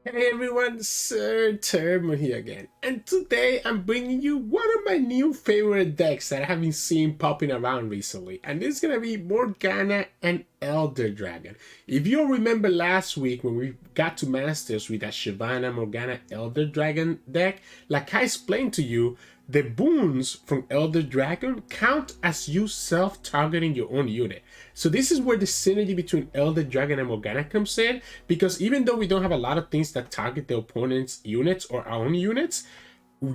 Hey everyone, Sirturmund here again, and today I'm bringing you one of my new favorite decks that I have been seeing popping around recently, and this is gonna be Morgana and Elder Dragon. If you remember last week when we got to Masters with that Shyvana Morgana Elder Dragon deck, like I explained to you, the boons from Elder Dragon count as you self-targeting your own unit. So this is where the synergy between Elder Dragon and Morgana comes in, because even though we don't have a lot of things that target the opponent's units or our own units,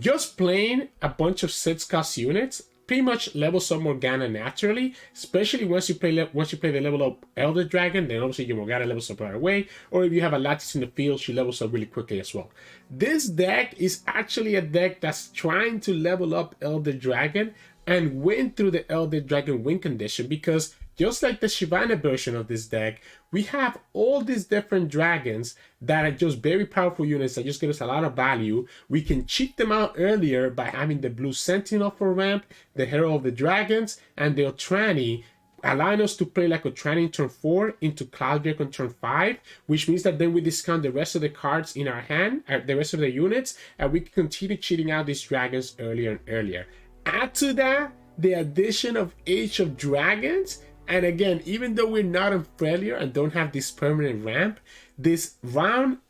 just playing a bunch of 6-cost units pretty much levels up Morgana naturally, especially once you play the level up Elder Dragon. Then obviously your Morgana levels up right away, or if you have a Lattice in the field, she levels up really quickly as well. This deck is actually a deck that's trying to level up Elder Dragon and win through the Elder Dragon win condition, because just like the Shyvana version of this deck, we have all these different dragons that are just very powerful units that just give us a lot of value. We can cheat them out earlier by having the Blue Sentinel for ramp, the Hero of the Dragons, and the Otrani, allowing us to play like Otrani in turn 4 into Cloud Drake on turn 5, which means that then we discount the rest of the cards in our hand, the rest of the units, and we can continue cheating out these dragons earlier and earlier. Add to that the addition of Age of Dragons. And again, even though we're not in Freljord and don't have this permanent ramp, this ramp,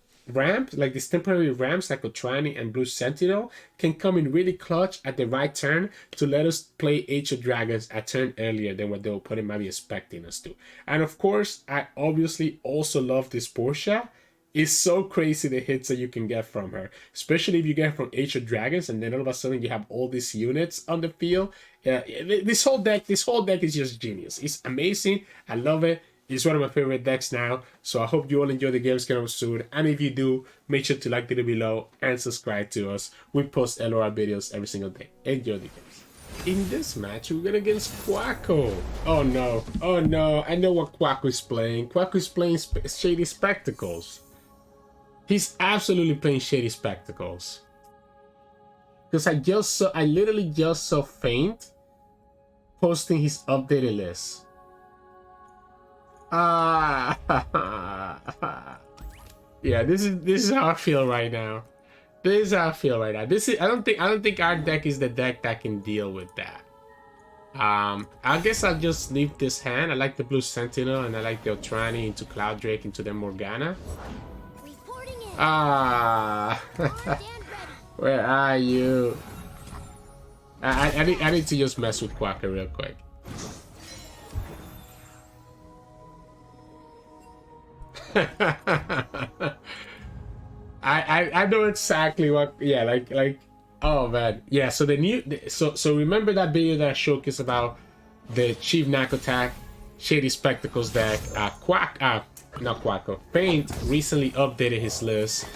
like these temporary ramps like Otrani and Blue Sentinel, can come in really clutch at the right turn to let us play Age of Dragons a turn earlier than what the opponent might be expecting us to. And of course, I obviously also love this Portia. It's so crazy the hits that you can get from her, especially if you get from Age of Dragons and then all of a sudden you have all these units on the field. This whole deck is just genius. It's amazing. I love it. It's one of my favorite decks now. So I hope you all enjoy the games coming soon. And if you do, make sure to like the video below and subscribe to us. We post LOR videos every single day. Enjoy the games. In this match, we're going against Quacko. Oh no. Oh no. I know what Quacko is playing. Quacko is playing Shady Spectacles. He's absolutely playing Shady Spectacles. Because I literally just saw Faint posting his updated list. Yeah, this is how I feel right now. This is how I feel right now. I don't think our deck is the deck that can deal with that. I guess I'll just leave this hand. I like the Blue Sentinel and I like the Otrani into Cloud Drake into the Morgana. Where are you? I need to just mess with Quacker real quick. I know exactly what. Yeah, like oh man, yeah. So the new so remember that video that I showcased about the Chief Knack Attack Shady Spectacles deck? Not Quacko. Paint recently updated his list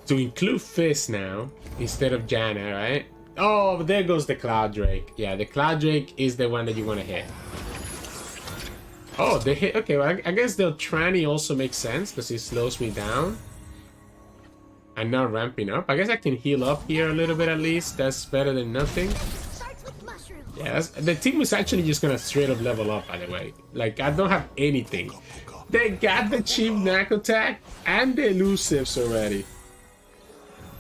to include Fizz now instead of Janna, right? Oh, there goes the Cloud Drake. Yeah, the Cloud Drake is the one that you want to hit. Oh, they hit. Okay, well, I guess the Tranny also makes sense because it slows me down. I'm not ramping up. I guess I can heal up here a little bit at least. That's better than nothing. Yeah, the team is actually just gonna straight up level up, by the way. Like, I don't have anything. They got the Chief Knack Attack and the elusives already.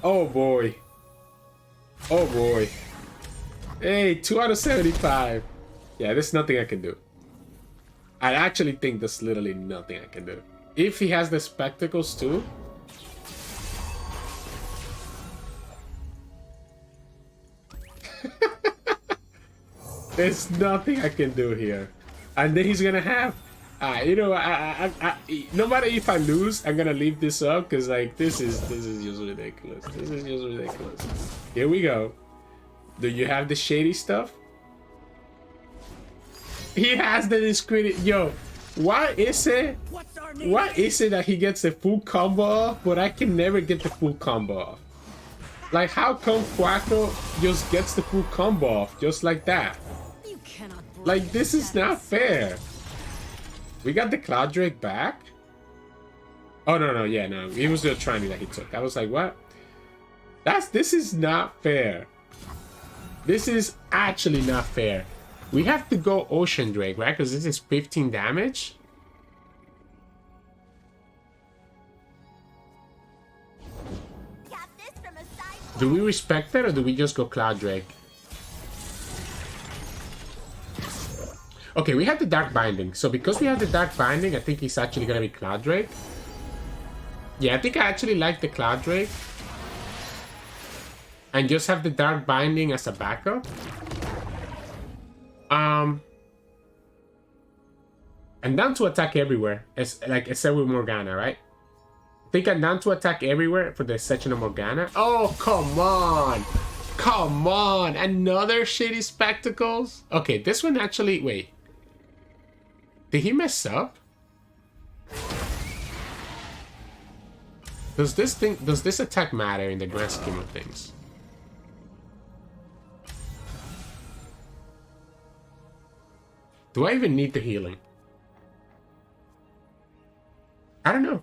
Oh boy. Oh boy. Hey, 2 out of 75. Yeah, there's nothing I can do. I actually think there's literally nothing I can do. If he has the spectacles too. There's nothing I can do here. And then he's gonna have you know, no matter if I lose, I'm gonna leave this up because like this is just ridiculous. This is just ridiculous. Here we go. Do you have the shady stuff? He has the discredit. Yo, why is it that he gets the full combo off, but I can never get the full combo off? Like, how come Quacko just gets the full combo off just like that? Like, this is not fair. We got the Cloud Drake back? Oh, no, yeah, no. It was the Otrani that he took. I was like, what? This is not fair. This is actually not fair. We have to go Ocean Drake, right? Because this is 15 damage. Do we respect that or do we just go Cloud Drake? Okay, we have the Dark Binding. So because we have the Dark Binding, I think it's actually gonna be Cloud Drake. Yeah, I think I actually like the Cloud Drake. And just have the Dark Binding as a backup. And down to attack everywhere. Except with Morgana, right? I think I'm down to attack everywhere for the section of Morgana. Oh, come on! Come on! Another Shady Spectacles? Okay, this one actually... Wait. Did he mess up? Does this attack matter in the grand scheme of things? Do I even need the healing? I don't know.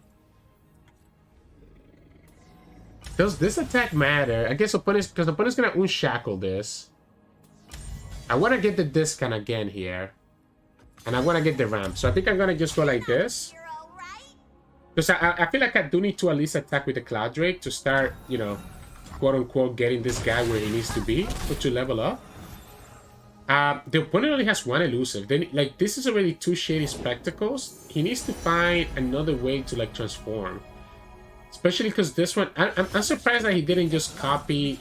Does this attack matter? I guess opponents, because the opponent's gonna unshackle this. I want to get the discount again here. And I want to get the ramp. So I think I'm gonna just go like this. Because I feel like I do need to at least attack with the Cloud Drake to start, you know, quote unquote, getting this guy where he needs to be to level up. The opponent only has one elusive. Then, like, this is already 2 Shady Spectacles. He needs to find another way to, like, transform. Especially because this one... I'm surprised that he didn't just copy...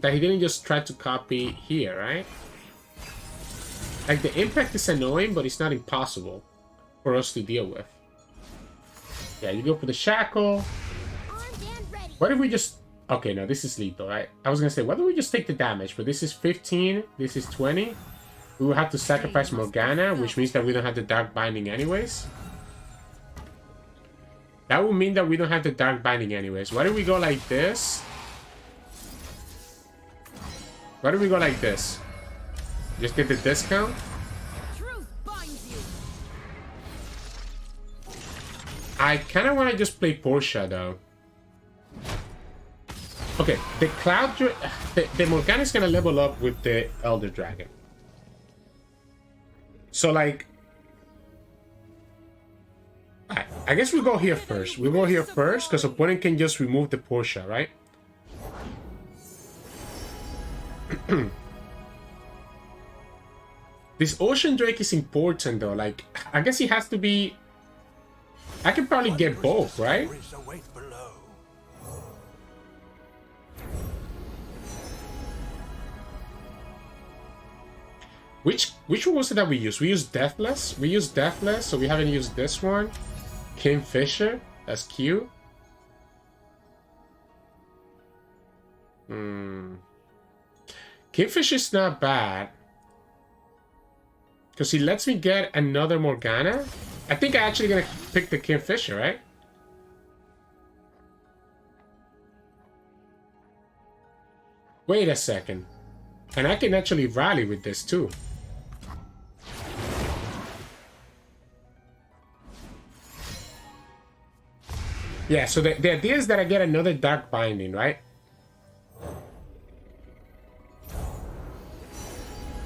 That he didn't just try to copy here, right? Like, the impact is annoying, but it's not impossible for us to deal with. Yeah, you go for the shackle. What if we just... Okay, no, this is lethal, right? I was gonna say, why don't we just take the damage? But this is 15, this is 20. We will have to sacrifice Morgana, which means that we don't have the Dark Binding anyways. That would mean that we don't have the Dark Binding anyways. Why do we go like this? Why do we go like this? Just get the discount? I kind of want to just play Portia, though. Okay, the Cloud... The Morgana is going to level up with the Elder Dragon. So, like... I guess we go here first. We go here first, because opponent can just remove the Portia, right? This Ocean Drake is important, though. Like, I guess he has to be... I can probably get both, right? Which one was it that we used? We used Deathless? We used Deathless, so we haven't used this one. Kingfisher, that's cute. Kingfisher's not bad. Because he lets me get another Morgana. I think I'm actually gonna pick the Kingfisher, right? Wait a second. And I can actually rally with this too. Yeah, so the idea is that I get another Dark Binding, right?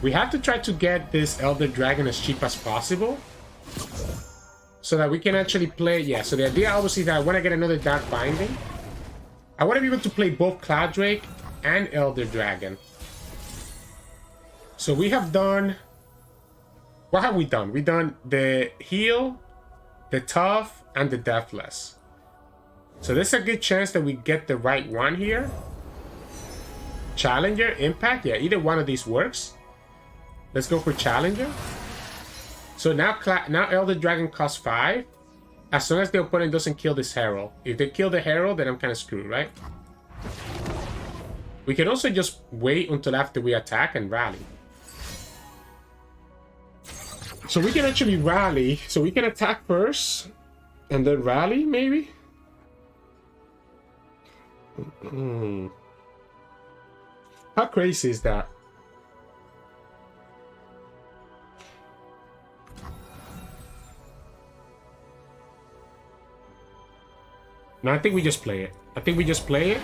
We have to try to get this Elder Dragon as cheap as possible. So that we can actually play... Yeah, so the idea obviously that I want to get another Dark Binding. I want to be able to play both Cloud Drake and Elder Dragon. So we have done... What have we done? We've done the Heal, the Tough, and the Deathless. So there's a good chance that we get the right one here. Challenger, Impact. Yeah, either one of these works. Let's go for Challenger. So now Elder Dragon costs 5. As long as the opponent doesn't kill this Herald. If they kill the Herald, then I'm kind of screwed, right? We can also just wait until after we attack and rally. So we can actually rally. So we can attack first. And then rally, maybe? How crazy is that? No, I think we just play it. I think we just play it.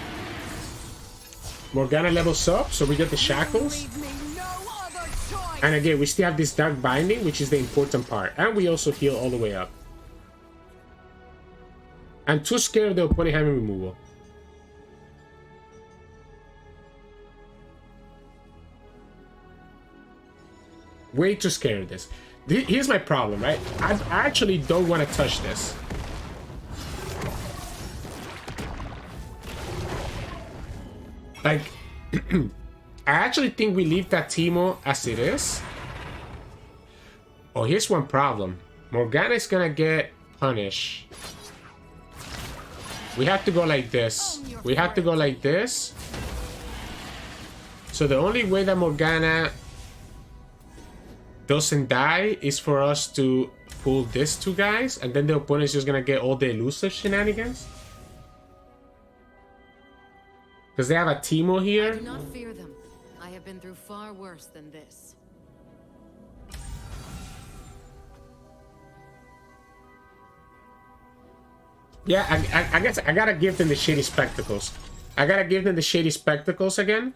Morgana levels up, so we get the shackles. And again, we still have this Dark Binding, which is the important part. And we also heal all the way up. I'm too scared of the opponent having removal. Way too scared of this. Here's my problem, right? I actually don't want to touch this. Like, I actually think we leave that Teemo as it is. Oh, here's one problem. Morgana is gonna get punished. We have to go like this. We have to go like this. So the only way that Morgana doesn't die is for us to pull these two guys, and then the opponent is just gonna get all the elusive shenanigans. Because they have a Teemo here. I do not fear them. I have been through far worse than this. Yeah, I guess I gotta give them the Shady Spectacles. I gotta give them the Shady Spectacles again.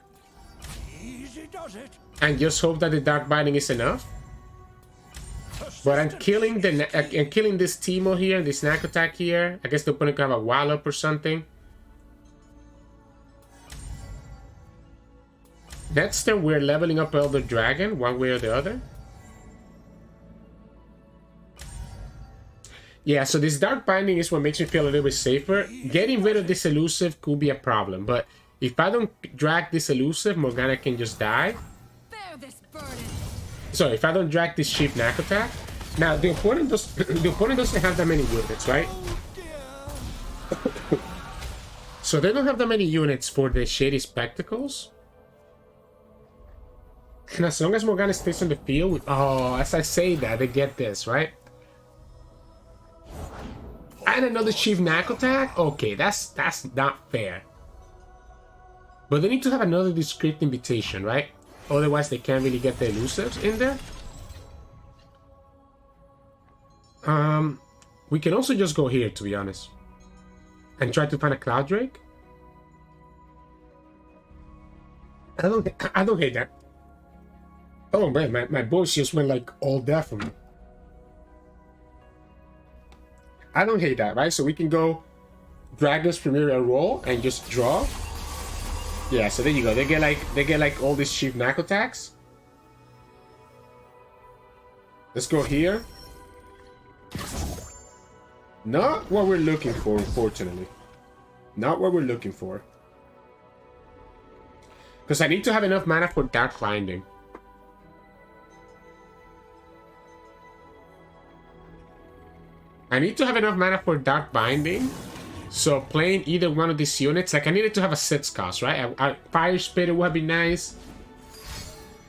Easy does it. And just hope that the Dark Binding is enough. But I'm killing this Teemo here, this snack attack here. I guess the opponent could have a wallop or something. Next turn we're leveling up Elder Dragon, one way or the other. Yeah, so this Dark Binding is what makes me feel a little bit safer. Getting rid of this elusive could be a problem, but if I don't drag this elusive, Morgana can just die. Bear this burden. So if I don't drag this cheap knack attack, now the opponent doesn't have that many units, right? So they don't have that many units for the Shady Spectacles. And as long as Morgana stays on the field, oh, as I say that, they get this, right? And another Chief Knack attack? Okay, that's not fair. But they need to have another discreet invitation, right? Otherwise they can't really get the elusives in there. We can also just go here, to be honest. And try to find a Cloud Drake. I don't hate that. Oh man, my voice just went like all deaf on me. I don't hate that, right? So we can go Dragon's Premier roll and just draw. Yeah, so there you go. They get like all these Chief Knack attacks. Let's go here. Not what we're looking for, unfortunately. Not what we're looking for. Because I need to have enough mana for Dark Binding. I need to have enough mana for Dark Binding. So playing either one of these units, like I needed to have a 6 cost, right? Fire Spitter would be nice.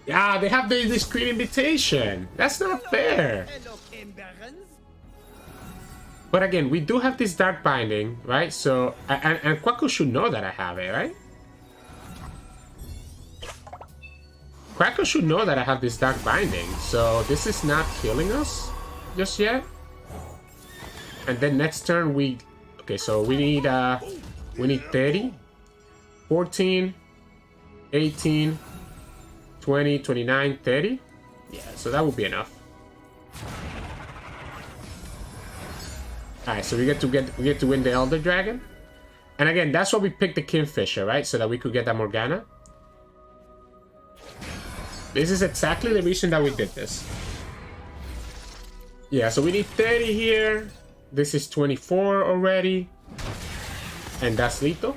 Yeah, they have the discreet invitation. That's not fair. But again, we do have this Dark Binding, right? So, and Quacko should know that I have it, right? Quacko should know that I have this Dark Binding. So this is not killing us just yet. And then next turn we... Okay, so we need 30, 14, 18, 20, 29, 30. Yeah, so that would be enough. Alright, so we get to win the Elder Dragon. And again, that's why we picked the Kingfisher, right? So that we could get that Morgana. This is exactly the reason that we did this. Yeah, so we need 30 here. This is 24 already. And that's lethal.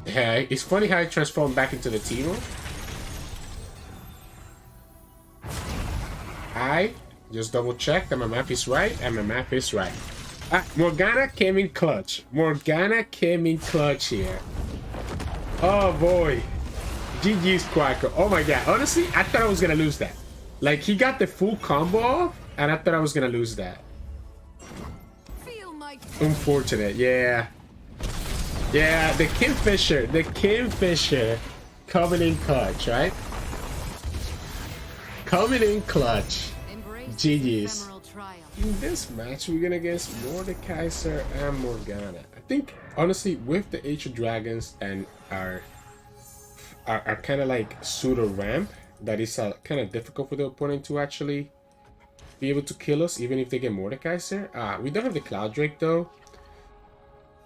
Yeah, it's funny how it transformed back into the Teemo. I just double check that my math is right, and my math is right. Morgana came in clutch. Morgana came in clutch here. Oh boy. GG's Quacko. Oh my god. Honestly, I thought I was gonna lose that. Like, he got the full combo off, and I thought I was gonna lose that. Unfortunate, yeah. Yeah, the Kingfisher coming in clutch, right? Coming in clutch. GG's. In this match, we're gonna against Mordekaiser and Morgana. I think, honestly, with the Age of Dragons and our kind of like pseudo ramp, that is kind of difficult for the opponent to actually be able to kill us, even if they get Mordekaiser. We don't have the Cloud Drake though.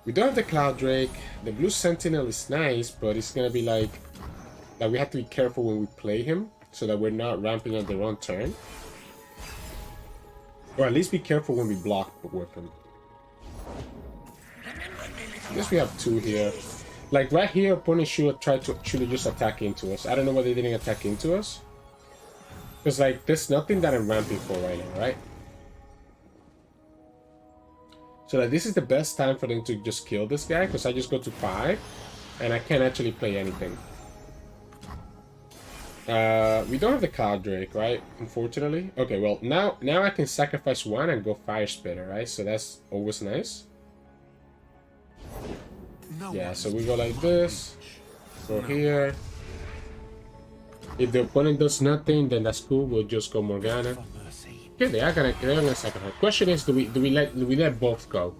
We don't have the Cloud Drake. The Blue Sentinel is nice, but it's gonna be like Like, we have to be careful when we play him, so that we're not ramping on the wrong turn. Or at least be careful when we block with him. I guess we have 2 here. Like, right here, opponent should try to just attack into us. I don't know why they didn't attack into us. Because, like, there's nothing that I'm ramping for right now, right? So, like, this is the best time for them to just kill this guy, because I just go to 5, and I can't actually play anything. We don't have the Cloud Drake, right? Unfortunately. Okay, well, now I can sacrifice 1 and go Fire Spitter, right? So that's always nice. Yeah, so we go like this. Go here. If the opponent does nothing, then that's cool. We'll just go Morgana. Yeah, they're gonna sacrifice. Question is, do we let both go?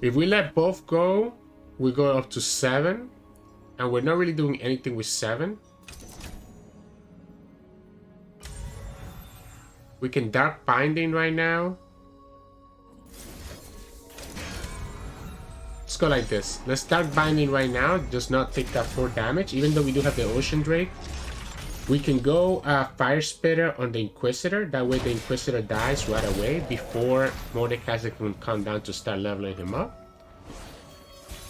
If we let both go, we go up to 7, and we're not really doing anything with 7. We can Dark Binding right now. Let's go like this. Let's Dark Binding right now. Does not take that 4 damage, even though we do have the Ocean Drake. We can go Fire Spitter on the Inquisitor. That way the Inquisitor dies right away before Mordekaiser can come down to start leveling him up.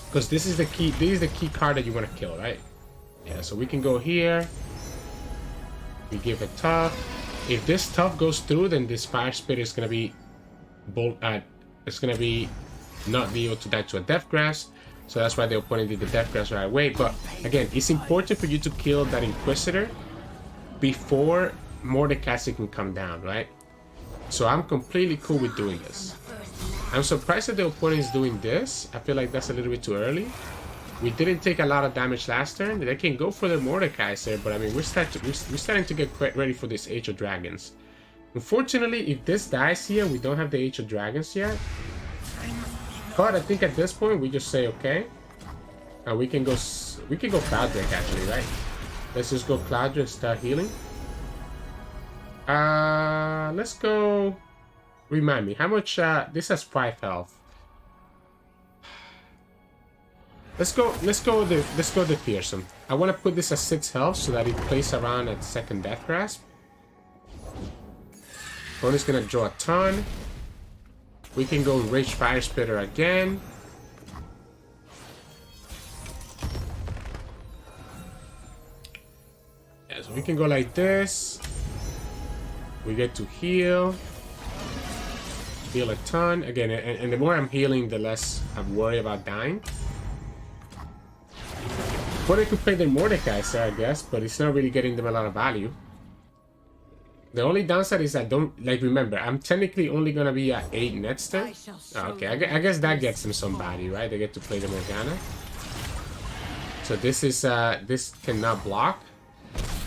Because this is the key. This is the key card that you want to kill, right? Yeah. So we can go here. We give it tough. If this tough goes through, then this Fire Spirit is gonna be it's gonna be not be able to die to a Death Grasp. So that's why the opponent did the Death Grasp right away. But again, it's important for you to kill that Inquisitor before Mordekaiser can come down, right? So I'm completely cool with doing this. I'm surprised that the opponent is doing this. I feel like that's a little bit too early. We didn't take a lot of damage last turn. They can go for the Mordekaiser, but I mean, we're starting to get quite ready for this Age of Dragons. Unfortunately, if this dies here, we don't have the Age of Dragons yet. But I think at this point, we just say okay. And we can go Cloud Drake actually, right? Let's just go Cloud Drake and start healing. Let's go. Remind me, how much, this has 5 health. Let's go the Fearsome. I want to put this at 6 health so that it plays around at second Death Grasp. Opponent's gonna draw a ton. We can go Rage Fire Spitter again. Yeah, so we can go like this. We get to heal. Heal a ton. Again, and the more I'm healing, the less I'm worried about dying. But they could play their Mordekaiser, I guess, but it's not really getting them a lot of value. The only downside is I don't, like, remember, I'm technically only gonna be at 8 next turn. Oh, okay, I guess that gets them some value, right? They get to play the Morgana. So this is, this cannot block.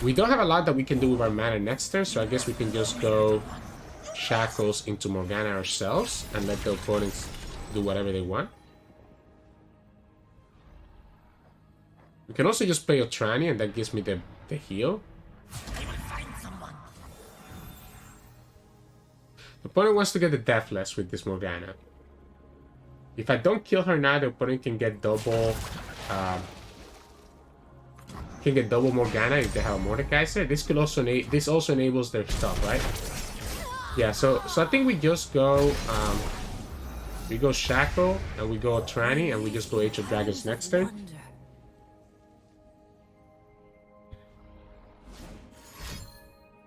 We don't have a lot that we can do with our mana next turn, so I guess we can just go Shackles into Morgana ourselves and let the opponents do whatever they want. We can also just play Otrani and that gives me the heal. The opponent wants to get the Deathless with this Morgana. If I don't kill her now, the opponent can get double Morgana if they have a Mordekaiser. This could also this also enables their stuff, right? Yeah, so I think we just go Shackle and we go Otrani and we just go Age of Dragons next turn.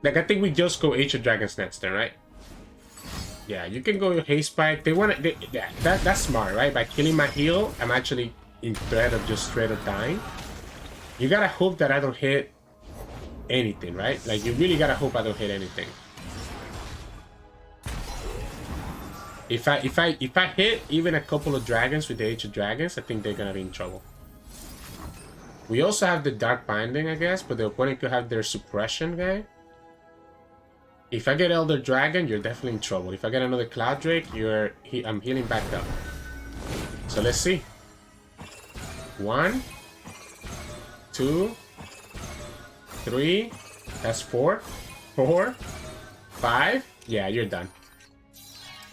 Like, I think we just go Age of Dragons next turn, right? Yeah, you can go Haste Spike. That's smart, right? By killing my heal, I'm actually in threat of just straight up dying. You gotta hope that I don't hit anything, right? Like, you really gotta hope I don't hit anything. If I hit even a couple of dragons with the Age of Dragons, I think they're gonna be in trouble. We also have the Dark Binding, I guess, but the opponent could have their Suppression guy. If I get Elder Dragon, you're definitely in trouble. If I get another Cloud Drake, I'm healing back up. So let's see. 1, 2, 3. That's 4. 4, 5. Yeah, you're done.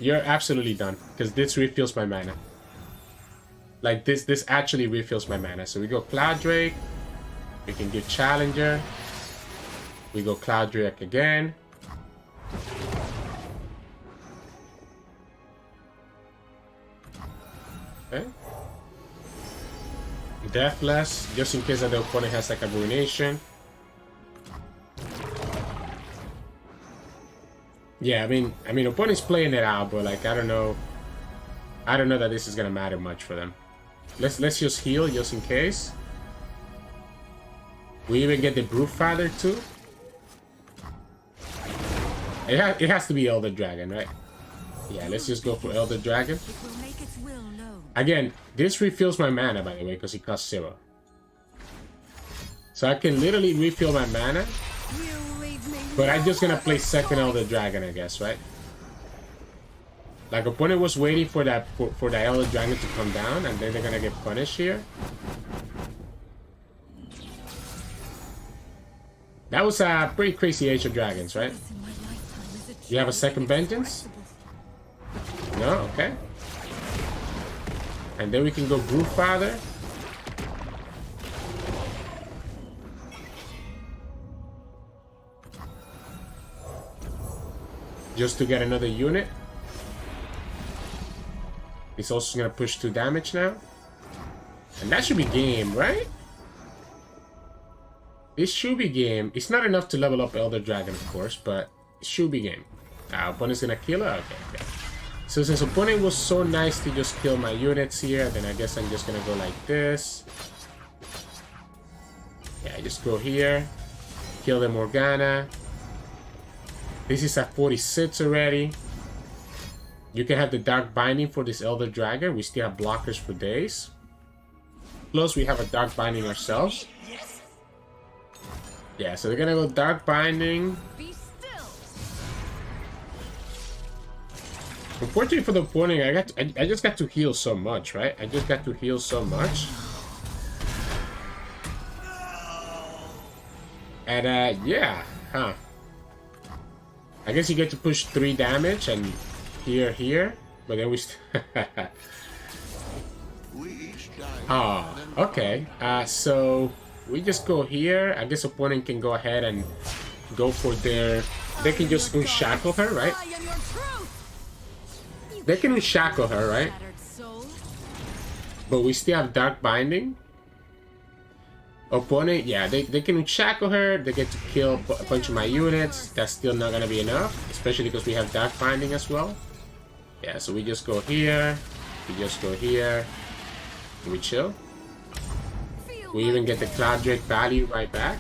You're absolutely done because this refills my mana. Like this actually refills my mana. So we go Cloud Drake. We can give Challenger. We go Cloud Drake again. Okay. Deathless, just in case that the opponent has like a ruination. Yeah, I mean, opponent's playing it out, but like I don't know that this is gonna matter much for them. Let's just heal just in case. We even get the Brute Father too. It has to be Elder Dragon, right? Yeah, let's just go for Elder Dragon. Again, this refills my mana, by the way, because it costs 0. So I can literally refill my mana. But I'm just gonna play second Elder Dragon, I guess, right? Like, opponent was waiting for that for the Elder Dragon to come down, and then they're gonna get punished here. That was a pretty crazy Age of Dragons, right? You have a second Vengeance? No? Okay. And then we can go Brute Father. Just to get another unit. It's also gonna push 2 damage now. And that should be game, right? This should be game. It's not enough to level up Elder Dragon, of course, but it should be game. Opponent's gonna kill her? Okay. So since opponent was so nice to just kill my units here, then I guess I'm just gonna go like this. Yeah, I just go here. Kill the Morgana. This is at 46 already. You can have the Dark Binding for this Elder Dragon. We still have blockers for days. Plus, we have a Dark Binding ourselves. Yeah, so they're gonna go Dark Binding. Unfortunately for the opponent, I just got to heal so much, right? I just got to heal so much. And yeah, huh. I guess you get to push 3 damage and here, but then we oh, okay. So we just go here. I guess opponent can go ahead and go for their... They can just unshackle her, right? They can unshackle her, right? But we still have Dark Binding. Opponent, yeah, they can unshackle her. They get to kill a bunch of my units. That's still not gonna be enough, especially because we have Dark Binding as well. Yeah, so we just go here. We just go here. And we chill. We even get the Cloud Drake value right back.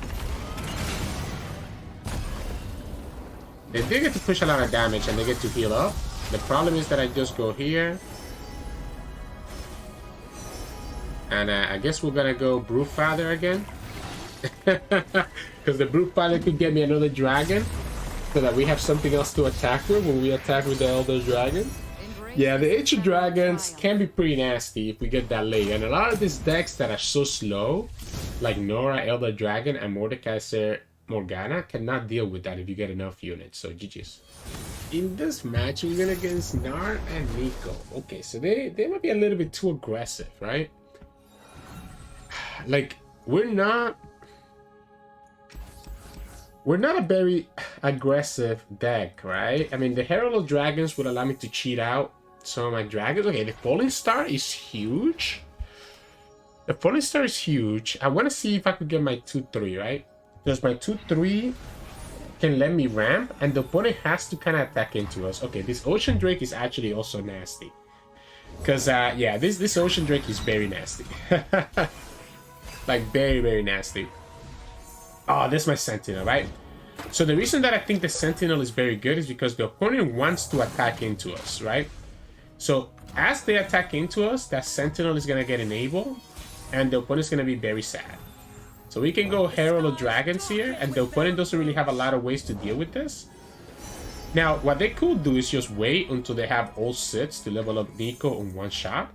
They did get to push a lot of damage and they get to heal up. The problem is that I just go here. And I guess we're gonna go Brute Father again. Because the Brute Father could get me another dragon. So that we have something else to attack with when we attack with the Elder Dragon. Yeah, the Age of Dragons can be pretty nasty if we get that late. And a lot of these decks that are so slow, like Nora, Elder Dragon, and Mordekaiser Morgana, cannot deal with that if you get enough units. So GG's. In this match, we're going against Gnar and Neeko. Okay, so they might be a little bit too aggressive, right? Like, we're not a very aggressive deck, right? I mean, the Herald of Dragons would allow me to cheat out some of my dragons. Okay, the Falling Star is huge. The Falling Star is huge. I want to see if I could get my 2-3, right? Because my 2-3 can let me ramp, and the opponent has to kind of attack into us. Okay, this Ocean Drake is actually also nasty. Because, yeah, this Ocean Drake is very nasty. Like, very, very nasty. Oh, this is my Sentinel, right? So the reason that I think the Sentinel is very good is because the opponent wants to attack into us, right? So as they attack into us, that Sentinel is going to get enabled, and the opponent is going to be very sad. So we can go Herald of Dragons here, and the opponent doesn't really have a lot of ways to deal with this. Now, what they could do is just wait until they have all sits to level up Neeko in one shot.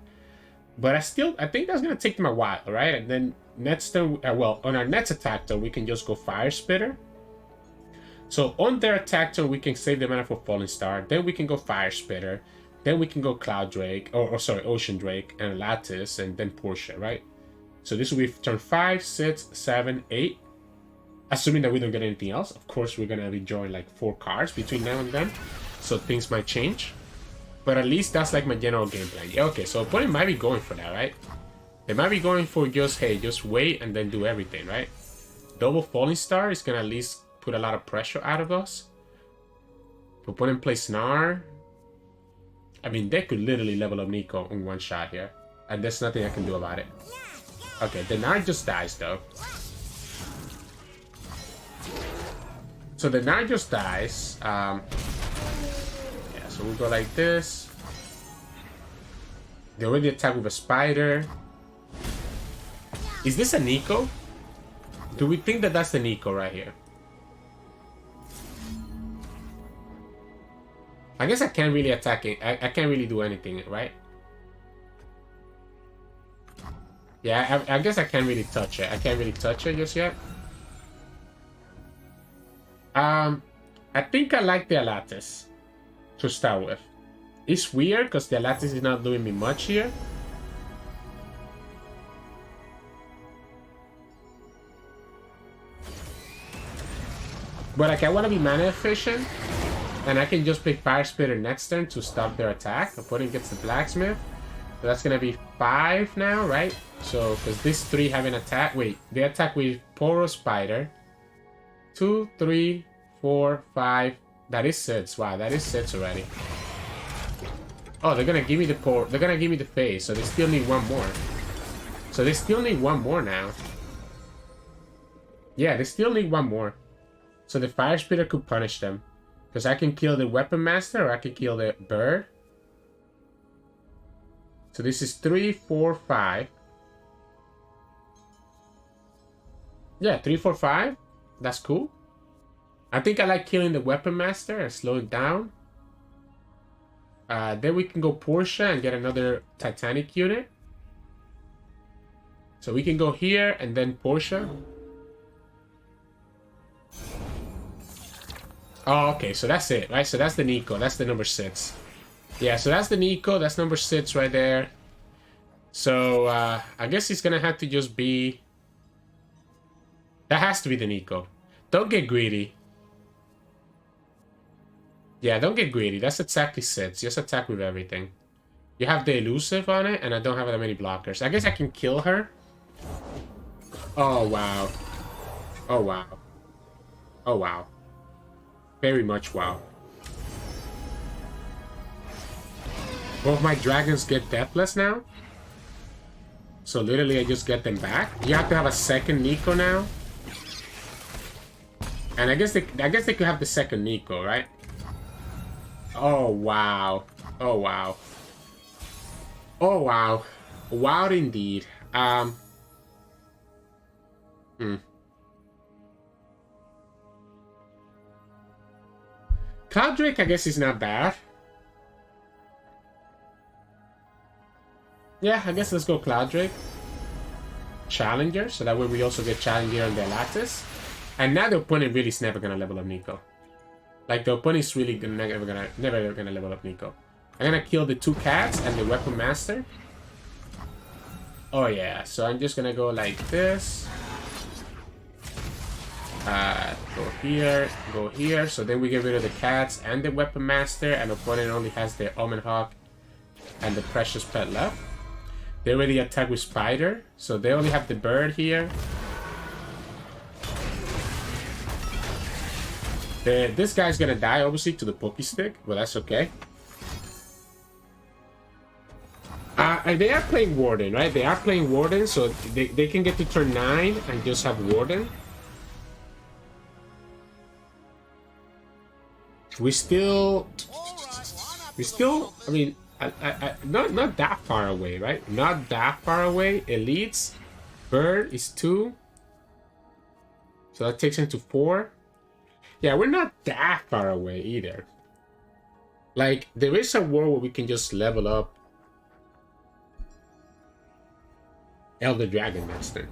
But I think that's going to take them a while, right? And then next turn, well, on our next attack turn, we can just go Fire Spitter. So on their attack turn, we can save the mana for Falling Star. Then we can go Fire Spitter. Then we can go Cloud Drake, or sorry, Ocean Drake and Lattice, and then Portia, right? So this will be turn 5, 6, 7, 8. Assuming that we don't get anything else. Of course, we're gonna be drawing like 4 cards between now and then. So things might change. But at least that's like my general game plan. Yeah, okay, so opponent might be going for that, right? They might be going for just, hey, just wait and then do everything, right? Double Falling Star is gonna at least put a lot of pressure out of us. Opponent plays Gnar. I mean, they could literally level up Neeko in one shot here. And there's nothing I can do about it. Okay, the Gnar just dies though. So the Gnar just dies. Yeah, so we'll go like this. They already attack with a spider. Is this a Neeko? Do we think that that's the Neeko right here? I guess I can't really attack it. I can't really do anything, right? Yeah, I guess I can't really touch it. I can't really touch it just yet. I think I like the Alatis to start with. It's weird because the Alatis is not doing me much here. But like I want to be mana efficient, and I can just play Fire Spitter next turn to stop their attack. Opponent gets the Blacksmith. So that's gonna be 5 now, right? So because these 3 have an attack. Wait, they attack with Poro Spider. 2, 3, 4, 5. That is 6. Wow, that is 6 already. Oh, they're gonna give me the Poro. They're gonna give me the Phase. So they still need 1 more. So they still need 1 more now. Yeah, they still need 1 more. So the Fire Spitter could punish them. Because I can kill the Weapon Master or I can kill the Bird. So this is 3, 4, 5. Yeah, 3, 4, 5. That's cool. I think I like killing the Weapon Master and slow it down. Then we can go Portia and get another Titanic unit. So we can go here and then Portia. Oh, okay, so that's it, right? So that's the Neeko. That's the number 6. Yeah, so that's the Neeko. That's number 6 right there. So, I guess it's gonna have to just be... That has to be the Neeko. Don't get greedy. Yeah, don't get greedy. That's exactly 6. Just attack with everything. You have the elusive on it, and I don't have that many blockers. I guess I can kill her. Oh, wow. Oh, wow. Oh, wow. Very much wow. Both my dragons get deathless now. So literally I just get them back. You have to have a second Neeko now. And I guess they could have the second Neeko, right? Oh wow. Oh wow. Oh wow. Wow indeed. Cloud Drake, I guess, is not bad. Yeah, I guess let's go Cloud Drake. Challenger, so that way we also get Challenger on the Lattice. And now the opponent really is never gonna level up Neeko. Like the opponent is really never gonna level up Neeko. I'm gonna kill the 2 cats and the Weapon Master. Oh yeah, so I'm just gonna go like this. Go here. So then we get rid of the cats and the Weapon Master, and opponent only has the Omen Hawk and the Precious Pet left. They already attack with Spider, so they only have the Bird here. This guy's gonna die, obviously, to the Pokey Stick, but that's okay. And they are playing Warden, right? They are playing Warden, so they can get to turn 9 and just have Warden. We still, I mean, not that far away, right? Not that far away. Elites, Bird is 2. So that takes him to 4. Yeah, we're not that far away either. Like, there is a world where we can just level up Elder Dragon Master.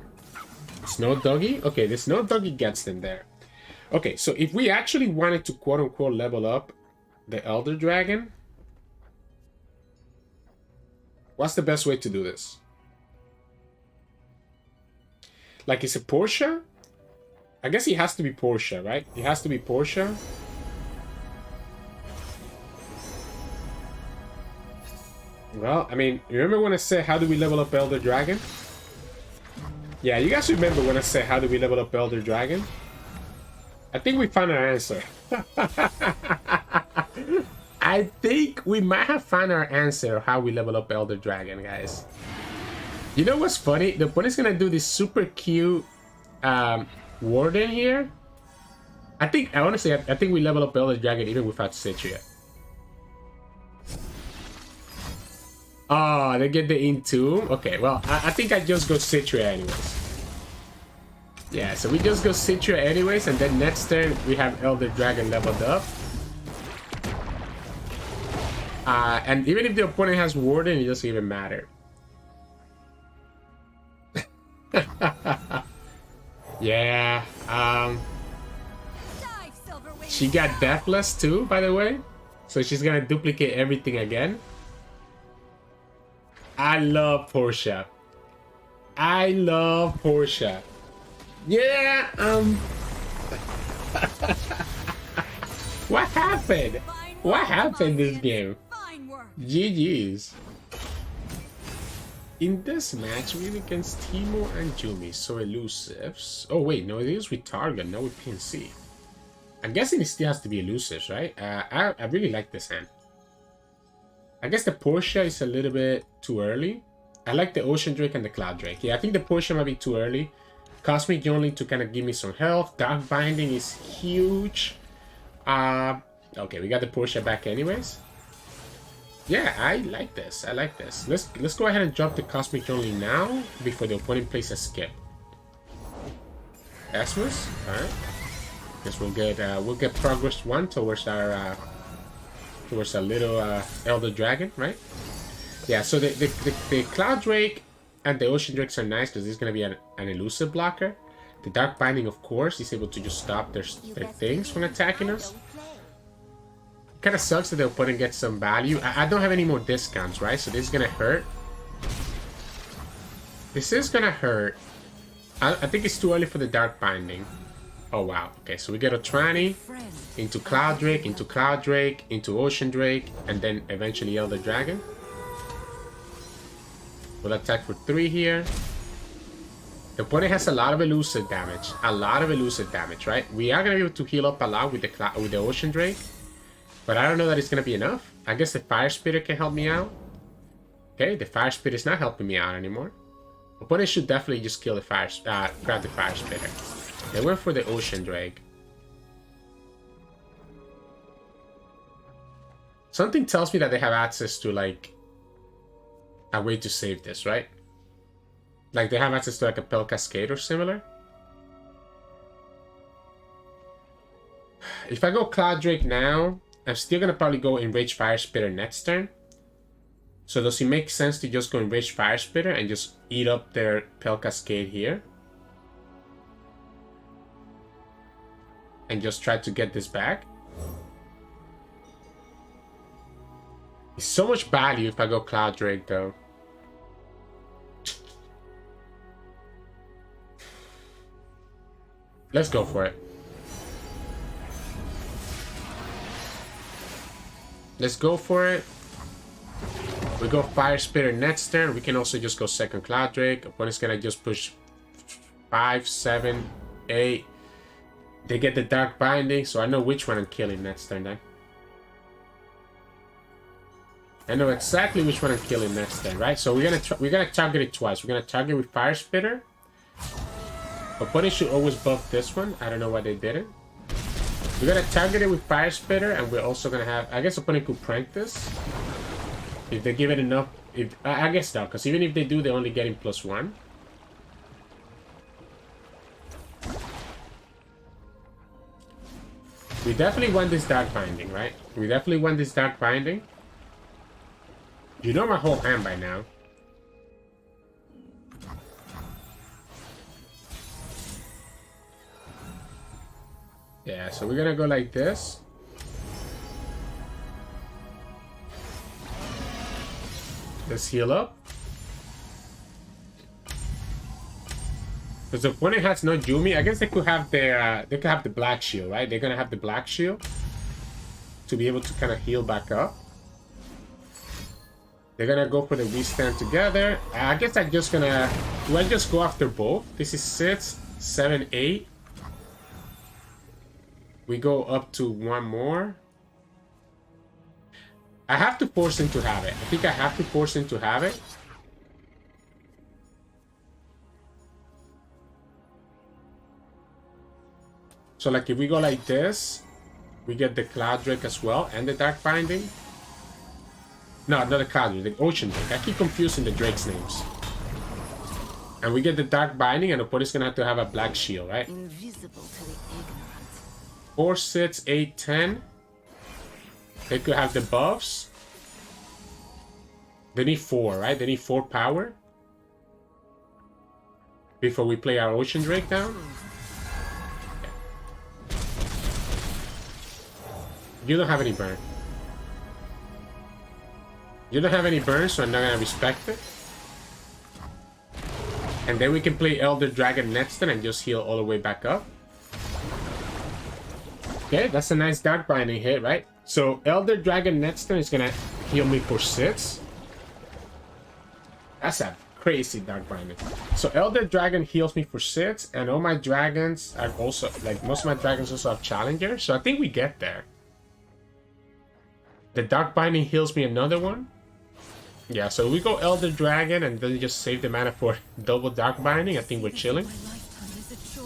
Snow Doggy? Okay, the Snow Doggy gets them there. Okay, so if we actually wanted to quote-unquote level up the Elder Dragon, what's the best way to do this? Like, is it Portia? I guess he has to be Portia, right? He has to be Portia. Well, I mean, remember when I said how do we level up Elder Dragon? Yeah, you guys remember when I said how do we level up Elder Dragon? I think we found our answer. I think we might have found our answer how we level up Elder Dragon, guys. You know what's funny? The opponent's gonna do this super cute Warden here. I think, honestly, I think we level up Elder Dragon even without Citria. Oh, they get the Entomb? Okay, well, I think I just go Citria anyways. Yeah, so we just go Citria anyways, and then next turn we have Elder Dragon leveled up. And even if the opponent has Warden, it doesn't even matter. Yeah, she got Deathless too, by the way. So she's gonna duplicate everything again. I love Portia. I love Portia. Yeah, what happened? What happened this game? GG's. In this match, we're against Teemo and Yuumi, so elusives. Oh wait, no, it is with target, not with PNC. I'm guessing it still has to be elusives, right? I really like this hand. I guess the Portia is a little bit too early. I like the Ocean Drake and the Cloud Drake. Yeah, I think the Portia might be too early. Cosmic Youngling to kind of give me some health. Dark Binding is huge. Okay, we got the Portia back anyways. Yeah, I like this. I like this. Let's go ahead and drop the Cosmic Youngling now before the opponent plays a skip. Esmus, alright. Guess we'll get progress 1 towards our little Elder Dragon, right? Yeah, so the Cloud Drake and the Ocean Drakes are nice because this is gonna be an elusive blocker. The Dark Binding, of course, is able to just stop their things from attacking us. Kind of sucks that the opponent gets some value. I don't have any more discounts, right? So this is gonna hurt. This is gonna hurt. I think it's too early for the Dark Binding. Oh wow. Okay, so we get a Tranny into Cloud Drake, into Ocean Drake, and then eventually Elder Dragon. We'll attack for 3 here. The opponent has a lot of elusive damage. Right? We are gonna be able to heal up a lot with the Ocean Drake. But I don't know that it's going to be enough. I guess the Fire Spitter can help me out. Okay, the Fire Spitter is not helping me out anymore. Opponent should definitely just kill the grab the Fire Spitter. They went for the Ocean Drake. Something tells me that they have access to, like, a way to save this, right? Like, they have access to, like, a Pel Cascade or similar. If I go Cloud Drake now, I'm still gonna probably go Enrage Fire Spitter next turn. So does it make sense to just go Enrage Fire Spitter and just eat up their Pel Cascade here? And just try to get this back? It's so much value if I go Cloud Drake though. Let's go for it. Let's go for it. We go Fire Spitter next turn. We can also just go second Cloud Drake. Opponent's gonna just push 5, 7, 8. They get the Dark Binding, so I know which one I'm killing next turn then. I know exactly which one I'm killing next turn, right? So we're gonna target it twice. We're gonna target with Fire Spitter. Opponent should always buff this one. I don't know why they didn't. We're gonna target it with Fire Spitter, and we're also gonna have. I guess opponent could prank this if they give it enough. I guess not, because even if they do, they're only getting +1. We definitely want this Dark Binding, right? We definitely want this Dark Binding. You know my whole hand by now. Yeah, so we're gonna go like this. Let's heal up. Because the opponent has no Yuumi, I guess they could have their they could have the black shield, right? They're gonna have the black shield to be able to kind of heal back up. They're gonna go for the we stand together. I guess I'm just gonna do I just go after both? This is 6, 7, 8. We go up to one more. I have to force him to have it. I think I have to force him to have it. So like if we go like this, we get the Cloud Drake as well and the Dark Binding. No, not the Cloud Drake, the Ocean Drake. I keep confusing the Drake's names. And we get the Dark Binding, and the opponent's gonna have to have a black shield, right? Invisible to the ignorant. 4, 6, 8, 10. They could have the buffs. They need 4, right? They need 4 power before we play our Ocean Drake down. You don't have any burn. You don't have any burn, so I'm not gonna respect it. And then we can play Elder Dragon next turn and just heal all the way back up. Okay, that's a nice Dark Binding hit, right? So Elder Dragon next turn is gonna heal me for 6. That's a crazy Dark Binding. So Elder Dragon heals me for 6, and all my dragons are also, like most of my dragons also have Challenger, so I think we get there. The Dark Binding heals me another one. Yeah, so we go Elder Dragon and then just save the mana for double Dark Binding. I think we're chilling.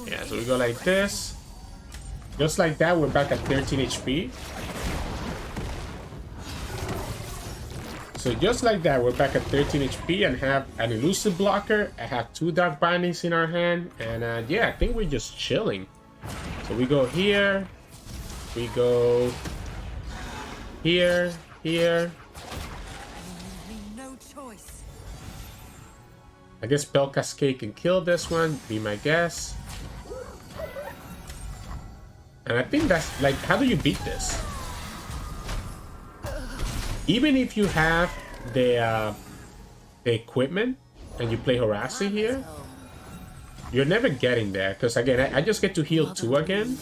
Yeah, so we go like this. Just like that, we're back at 13 HP. So just like that, we're back at 13 HP and have an elusive blocker. I have 2 Dark Bindings in our hand. And yeah, I think we're just chilling. So we go here. We go here, here. No choice. I guess Spell Cascade can kill this one, be my guess. And I think that's like, how do you beat this? Even if you have the equipment and you play Horace here, you're never getting there. Because again, I just get to heal 2 again.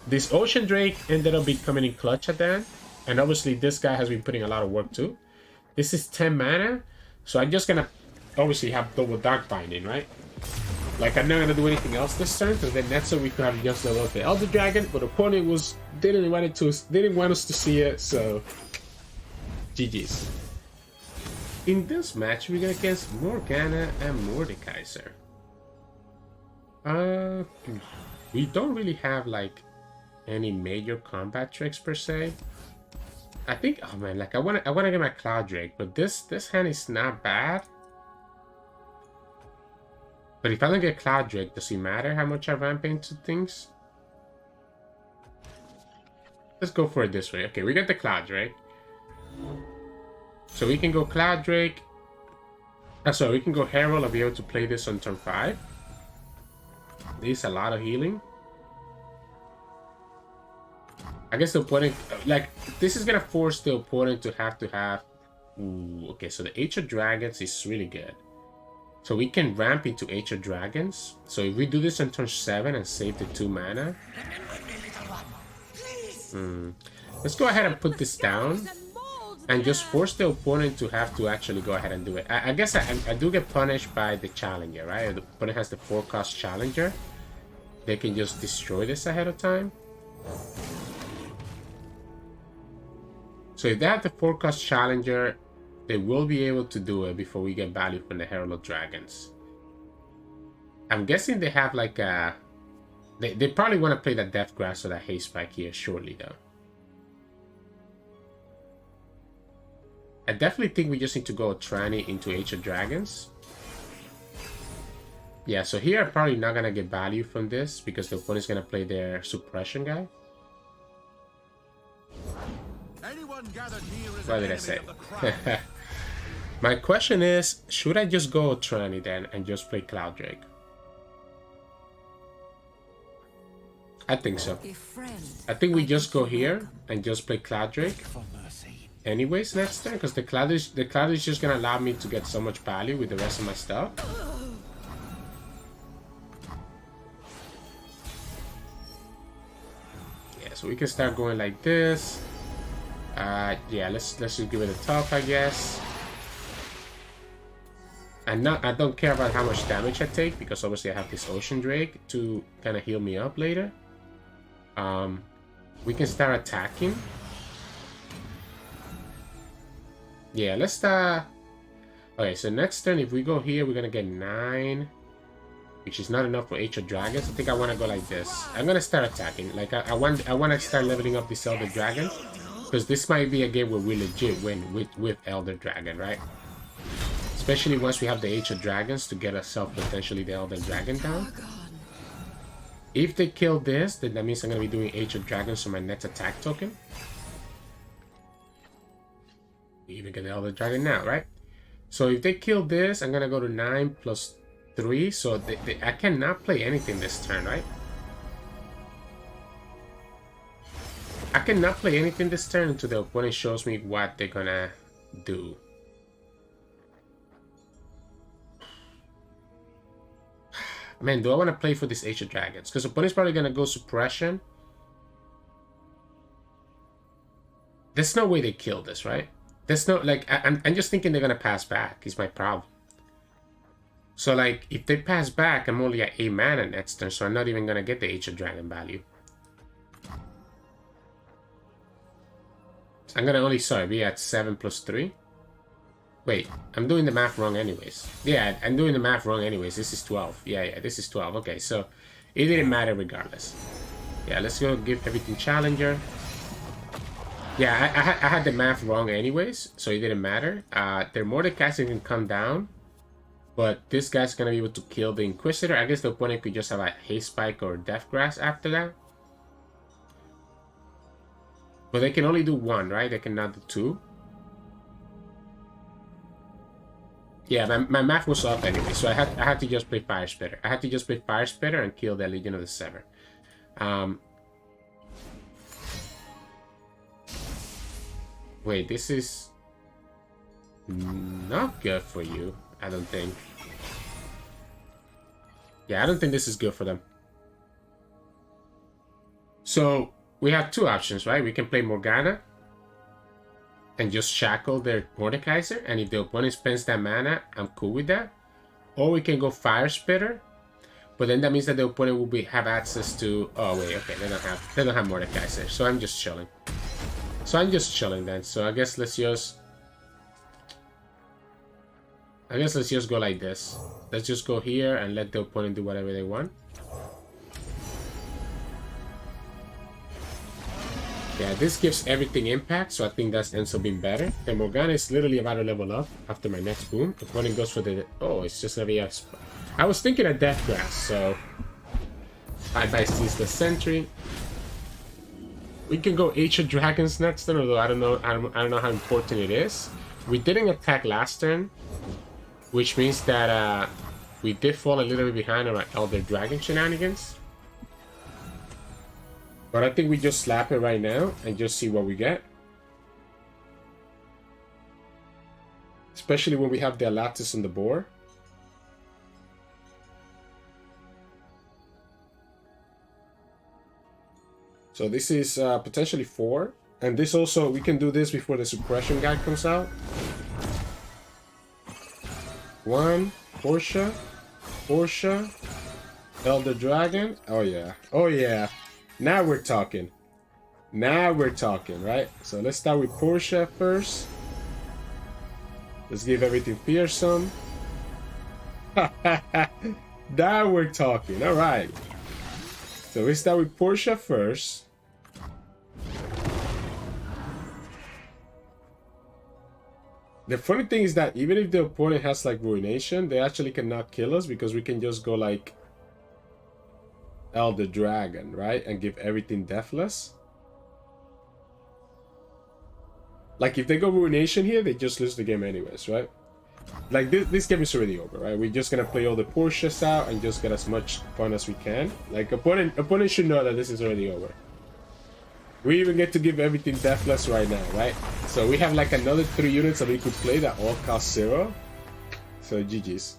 This Ocean Drake ended up becoming in clutch at the end. And obviously this guy has been putting a lot of work too. This is 10 mana. So I'm just gonna obviously have double Dark Binding, right? Like I'm not gonna do anything else this turn, because then that's so we could have just level up the Elder Dragon, but the opponent didn't want us to see it, so GG's. In this match, we go against Morgana and Mordekaiser. We don't really have like any major combat tricks per se. I think, oh man, like I wanna get my Cloud Drake, but this hand is not bad. But if I don't get Cloud Drake, does it matter how much I ramp into things? Let's go for it this way. Okay, we got the Cloud Drake. So we can go Cloud Drake. So we can go Herald and be able to play this on turn 5. This is a lot of healing. I guess the opponent, like, this is gonna force the opponent to have. Ooh, okay, so the Age of Dragons is really good. So we can ramp into Age of Dragons. So if we do this on turn 7 and save the 2 mana. Let's go ahead and put this down. And just force the opponent to have to actually go ahead and do it. I guess I do get punished by the Challenger, right? The opponent has the 4-cost Challenger. They can just destroy this ahead of time. So if they have the 4-cost Challenger, they will be able to do it before we get value from the Herald of Dragons. I'm guessing they have like a... They probably want to play that Death Grasp or that Haste Spike here shortly though. I definitely think we just need to go Tranny into Age of Dragons. Yeah, so here I'm probably not going to get value from this because the opponent's going to play their Suppression guy. What did I say? My question is, should I just go Tranny then and just play Cloud Drake? I think so. I think we just go here and just play Cloud Drake. Anyways, next turn, because the cloud is just gonna allow me to get so much value with the rest of my stuff. so we can start going like this. Yeah, let's just give it a tough, I guess. And I don't care about how much damage I take, because obviously I have this Ocean Drake to kind of heal me up later. We can start attacking. Yeah, let's okay, so next turn, if we go here, we're gonna get 9, which is not enough for Age of Dragons. I think I want to go like this. I'm gonna start attacking. Like I want to start leveling up this Elder Dragon, because this might be a game where we legit win with Elder Dragon, right? Especially once we have the Age of Dragons to get ourselves potentially the Elder Dragon down. If they kill this, then that means I'm gonna be doing Age of Dragons on my next attack token. We even get the Elder Dragon now, right? So if they kill this, I'm gonna go to 9 plus 3. So I cannot play anything this turn, right? I cannot play anything this turn until the opponent shows me what they're gonna do. Man, do I want to play for this Age of Dragons? Because the opponent's probably gonna go Suppression. There's no way they kill this, right? There's no, like, I'm just thinking they're gonna pass back, is my problem. So, like, if they pass back, I'm only at 8 mana next turn, so I'm not even gonna get the Age of Dragon value. I'm gonna only, sorry, be at 7 plus 3. Wait, I'm doing the math wrong anyways. Yeah, I'm doing the math wrong anyways. This is 12. Yeah, this is 12. Okay, so it didn't matter regardless. Yeah, let's go give everything Challenger. Yeah, I had the math wrong anyways, so it didn't matter. Their Mordekaiser can come down, but this guy's gonna be able to kill the Inquisitor. I guess the opponent could just have a Haste Spike or Death Grasp after that. But they can only do 1, right? They cannot do 2. Yeah, my math was off anyway, so I had to just play Fire Spitter. I had to just play Fire Spitter and kill the Legion of the Sever. Wait, this is not good for you, I don't think. Yeah, I don't think this is good for them. So, we have 2 options, right? We can play Morgana and just shackle their Mordekaiser, and if the opponent spends that mana, I'm cool with that. Or we can go Fire Spitter, but then that means that the opponent will have access to... Oh wait, okay, they don't have Mordekaiser, so I'm just chilling. So I'm just chilling then. So I guess let's just go like this. Let's just go here and let the opponent do whatever they want. Yeah, this gives everything impact, so I think that ends up being better. And Morgana is literally about to level up after my next boom. The opponent goes for the... Oh, it's just gonna be a... I was thinking of Death Grasp, so... I seize the Sentry. We can go Age of Dragons next turn, although I don't know how important it is. We didn't attack last turn, which means that we did fall a little bit behind on our Elder Dragon shenanigans. But I think we just slap it right now and just see what we get. Especially when we have the Alatis on the board. So this is potentially 4. And this also, we can do this before the Suppression guy comes out. 1, Portia, Elder Dragon. Oh yeah, oh yeah. Now we're talking. Now we're talking, right? So let's start with Portia first. Let's give everything fearsome. Now we're talking. All right. So we start with Portia first. The funny thing is that even if the opponent has like Ruination, they actually cannot kill us because we can just go like Elder Dragon, right? And give everything deathless. Like if they go Ruination here, they just lose the game anyways, right? Like this game is already over, right? We're just gonna play all the Portias out and just get as much fun as we can. Like opponent should know that this is already over. We even get to give everything deathless right now, right? So we have like another 3 units that we could play that all cost 0. So GG's.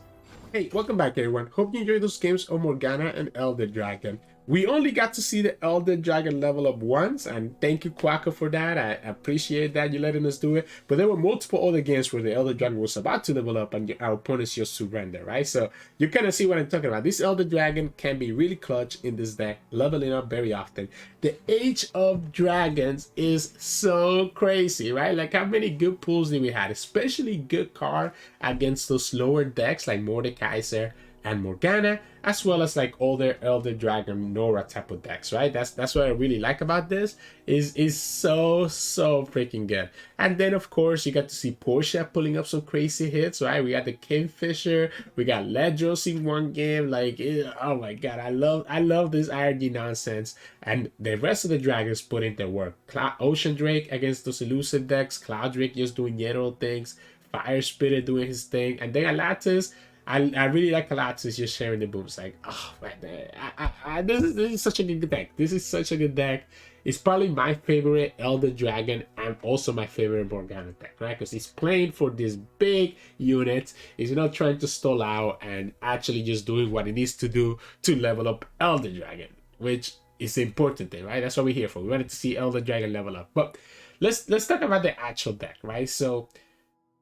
Hey, welcome back everyone. Hope you enjoyed those games of Morgana and Elder Dragon. We only got to see the Elder Dragon level up once, and thank you, Quacker, for that. I appreciate that you letting us do it. But there were multiple other games where the Elder Dragon was about to level up and our opponents just surrender, right? So you kind of see what I'm talking about. This Elder Dragon can be really clutch in this deck, leveling up very often. The Age of Dragons is so crazy, right? Like, how many good pulls did we have? Especially good card against those lower decks like Mordekaiser and Morgana, as well as like older Elder Dragon Nora type of decks, right? That's what I really like about this, is so freaking good. And then of course you got to see Portia pulling up some crazy hits, right? We got the Kingfisher, we got Ledros in one game, like, oh my god, I love this IRG nonsense. And the rest of the dragons put in their work. Ocean Drake against those elusive decks, Cloud Drake just doing general things, Fire Spirit doing his thing, and then Alatis. I really like Alatis just sharing the booms. Like, oh man, this is such a good deck. This is such a good deck. It's probably my favorite Elder Dragon and also my favorite Morgana deck, right? Because he's playing for these big units. He's not trying to stall out and actually just doing what he needs to do to level up Elder Dragon, which is the important thing, right? That's what we're here for. We wanted to see Elder Dragon level up. But let's talk about the actual deck, right? So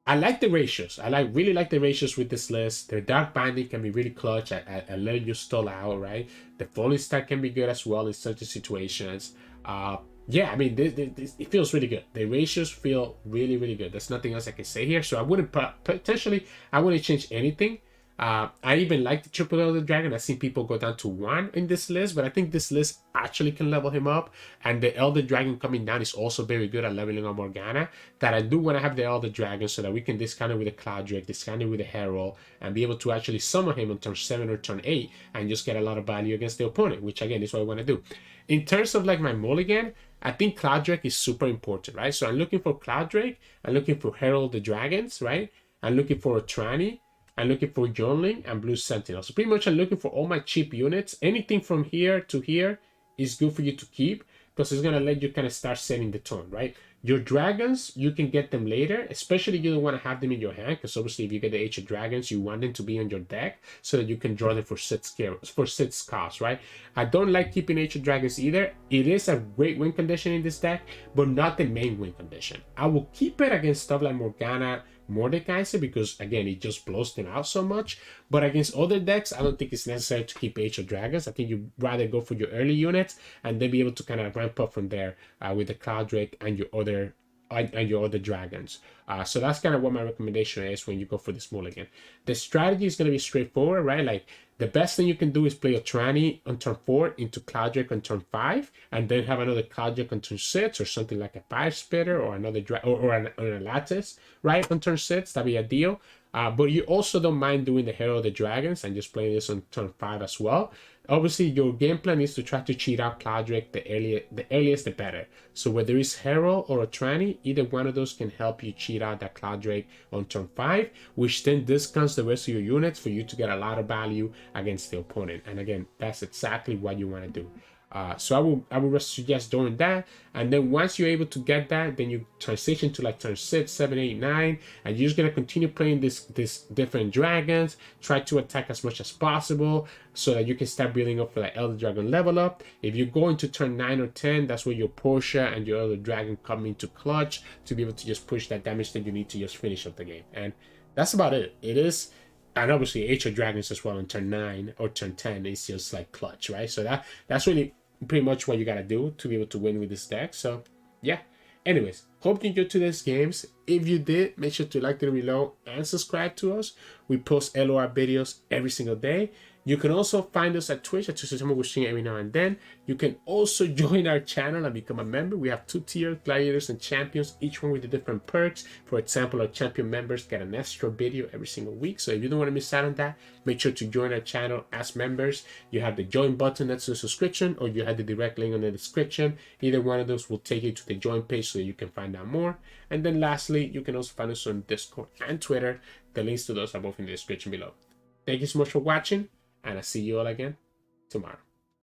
I like the ratios. I really like the ratios with this list. Their Dark Binding can be really clutch at letting you stall out, right? The Falling Star can be good as well in certain situations. Yeah, I mean, it feels really good. The ratios feel really good. There's nothing else I can say here. So I wouldn't I wouldn't change anything. I even like the triple Elder Dragon. I've seen people go down to 1 in this list, but I think this list actually can level him up. And the Elder Dragon coming down is also very good at leveling up Morgana. That I do want to have the Elder Dragon so that we can discount it with a Cloud Drake, discount it with a Herald, and be able to actually summon him on turn 7 or turn 8 and just get a lot of value against the opponent, which again is what I want to do. In terms of like my mulligan, I think Cloud Drake is super important, right? So I'm looking for Cloud Drake, I'm looking for Herald the Dragons, right? I'm looking for a Tranny, I'm looking for Youngling and Blue Sentinel. So pretty much I'm looking for all my cheap units. Anything from here to here is good for you to keep because it's going to let you kind of start setting the tone, right? Your dragons, you can get them later, especially you don't want to have them in your hand because obviously if you get the Age of Dragons, you want them to be on your deck so that you can draw them for 6 costs, right? I don't like keeping Age of Dragons either. It is a great win condition in this deck, but not the main win condition. I will keep it against stuff like Morgana Mordekaiser because again it just blows them out so much, but against other decks I don't think it's necessary to keep Age of Dragons. I think you'd rather go for your early units and then be able to kind of ramp up from there with the Cloud Drake and your other dragons. So that's kind of what my recommendation is when you go for this mulligan. The strategy is going to be straightforward, right? Like the best thing you can do is play a Tranny on turn 4 into Cloud Drake on turn 5, and then have another Cloud Drake on turn 6, or something like a Fire Spitter or another or a Lattice, right, on turn 6. That'd be ideal. But you also don't mind doing the Herald of the Dragons and just playing this on turn 5 as well. Obviously, your game plan is to try to cheat out Cloud Drake the earliest the better. So whether it's Herald or a Tranny, either one of those can help you cheat out that Cloud Drake on turn 5, which then discounts the rest of your units for you to get a lot of value against the opponent. And again, that's exactly what you want to do. So I would suggest doing that, and then once you're able to get that, then you transition to like turn 6, 7, 8, 9, and you're just gonna continue playing this different dragons. Try to attack as much as possible so that you can start building up for that Elder Dragon level up. If you go into turn 9 or 10, that's where your Portia and your Elder Dragon come into clutch to be able to just push that damage that you need to just finish up the game. And that's about it. It is. And obviously Age of Dragons as well on turn 9 or turn 10 is just like clutch, right? So that's really pretty much what you gotta do to be able to win with this deck. So yeah, anyways, hope you enjoyed today's games. If you did, make sure to like the below and subscribe to us. We post LOR videos every single day. You can also find us at Twitch at Sirturmund. We stream every now and then. You can also join our channel and become a member. We have 2 tiers, gladiators and champions, each one with the different perks. For example, our champion members get an extra video every single week. So if you don't want to miss out on that, make sure to join our channel as members. You have the join button next to the subscription, or you have the direct link on the description. Either one of those will take you to the join page so you can find out more. And then lastly, you can also find us on Discord and Twitter. The links to those are both in the description below. Thank you so much for watching, and I'll see you all again tomorrow.